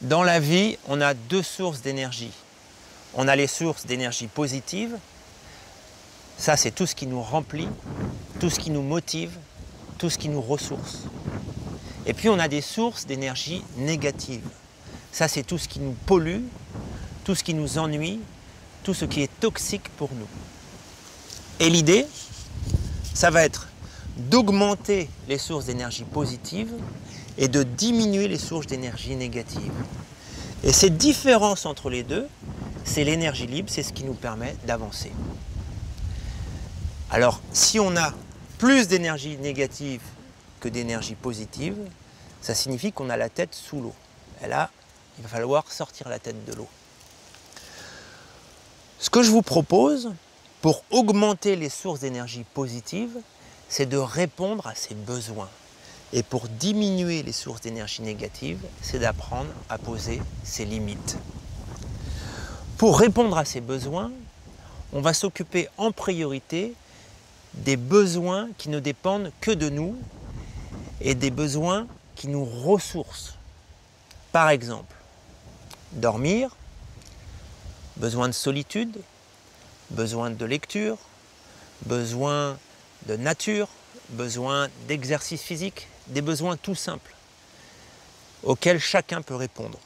Dans la vie, on a deux sources d'énergie. On a les sources d'énergie positive. Ça, c'est tout ce qui nous remplit, tout ce qui nous motive, tout ce qui nous ressource. Et puis, on a des sources d'énergie négative. Ça, c'est tout ce qui nous pollue, tout ce qui nous ennuie, tout ce qui est toxique pour nous. Et l'idée, ça va être d'augmenter les sources d'énergie positive et de diminuer les sources d'énergie négative. Et cette différence entre les deux, c'est l'énergie libre, c'est ce qui nous permet d'avancer. Alors, si on a plus d'énergie négative que d'énergie positive, ça signifie qu'on a la tête sous l'eau. Et là, il va falloir sortir la tête de l'eau. Ce que je vous propose, pour augmenter les sources d'énergie positive, c'est de répondre à ses besoins. Et pour diminuer les sources d'énergie négative, c'est d'apprendre à poser ses limites. Pour répondre à ses besoins, on va s'occuper en priorité des besoins qui ne dépendent que de nous et des besoins qui nous ressourcent. Par exemple, dormir, besoin de solitude, besoin de lecture, besoin de nature, besoin d'exercice physique, des besoins tout simples auxquels chacun peut répondre.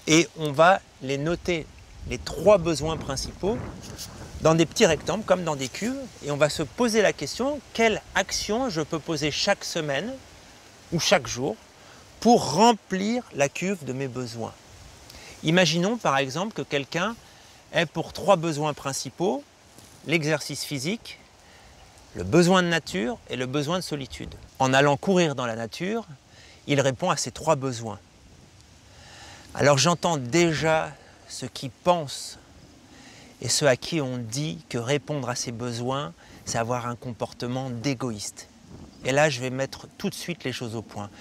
Et on va les noter, les 3 besoins principaux, dans des petits rectangles comme dans des cuves, et on va se poser la question, quelle action je peux poser chaque semaine ou chaque jour pour remplir la cuve de mes besoins. Imaginons par exemple que quelqu'un ait pour 3 besoins principaux, l'exercice physique, le besoin de nature et le besoin de solitude. En allant courir dans la nature, il répond à ces 3 besoins. Alors j'entends déjà ceux qui pensent et ceux à qui on dit que répondre à ces besoins, c'est avoir un comportement d'égoïste. Et là, je vais mettre tout de suite les choses au point.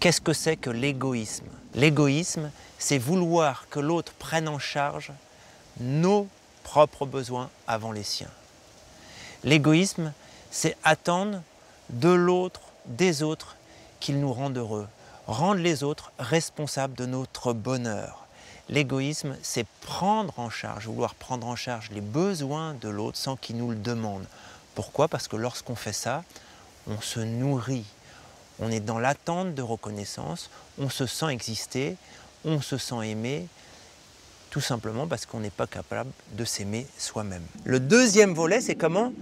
Qu'est-ce que c'est que l'égoïsme? L'égoïsme, c'est vouloir que l'autre prenne en charge nos propres besoins avant les siens. L'égoïsme, c'est attendre de l'autre, des autres, qu'ils nous rendent heureux. Rendre les autres responsables de notre bonheur. L'égoïsme, c'est prendre en charge, vouloir prendre en charge les besoins de l'autre sans qu'il nous le demande. Pourquoi? Parce que lorsqu'on fait ça, on se nourrit. On est dans l'attente de reconnaissance, on se sent exister, on se sent aimé, tout simplement parce qu'on n'est pas capable de s'aimer soi-même. Le deuxième volet, c'est comment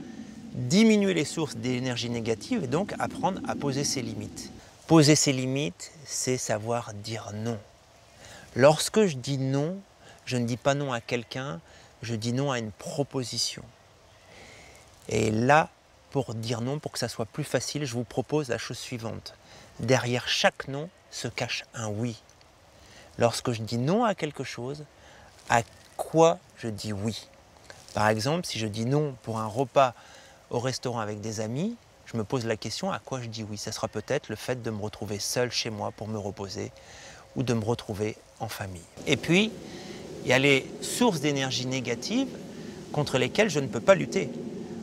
diminuer les sources d'énergie négative et donc apprendre à poser ses limites. Poser ses limites, c'est savoir dire non. Lorsque je dis non, je ne dis pas non à quelqu'un, je dis non à une proposition. Et là, pour dire non, pour que ça soit plus facile, je vous propose la chose suivante. Derrière chaque non se cache un oui. Lorsque je dis non à quelque chose, à quoi je dis oui? Par exemple, si je dis non pour un repas au restaurant avec des amis, je me pose la question à quoi je dis oui. Ça sera peut-être le fait de me retrouver seul chez moi pour me reposer ou de me retrouver en famille. Et puis, il y a les sources d'énergie négative contre lesquelles je ne peux pas lutter.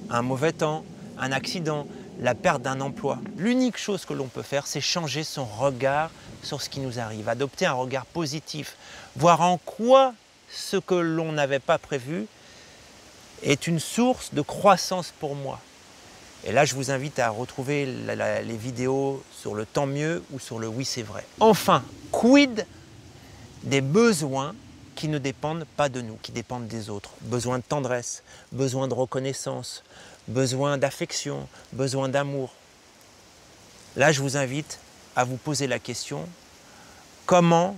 Un mauvais temps, un accident, la perte d'un emploi. L'unique chose que l'on peut faire, c'est changer son regard sur ce qui nous arrive, adopter un regard positif, voir en quoi ce que l'on n'avait pas prévu est une source de croissance pour moi. Et là, je vous invite à retrouver les vidéos sur le tant mieux ou sur le oui c'est vrai. Enfin, quid des besoins qui ne dépendent pas de nous, qui dépendent des autres? Besoin de tendresse, besoin de reconnaissance, besoin d'affection, besoin d'amour. Là, je vous invite à vous poser la question, comment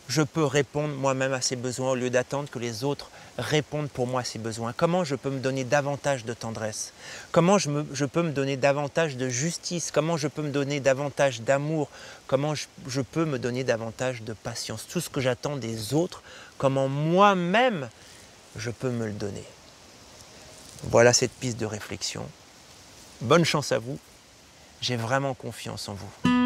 je peux répondre moi-même à ces besoins au lieu d'attendre que les autres répondent pour moi à ces besoins? Comment je peux me donner davantage de tendresse? Comment je peux me donner davantage de justice? Comment je peux me donner davantage d'amour? Comment je peux me donner davantage de patience? Tout ce que j'attends des autres, comment moi-même je peux me le donner? Voilà cette piste de réflexion. Bonne chance à vous. J'ai vraiment confiance en vous.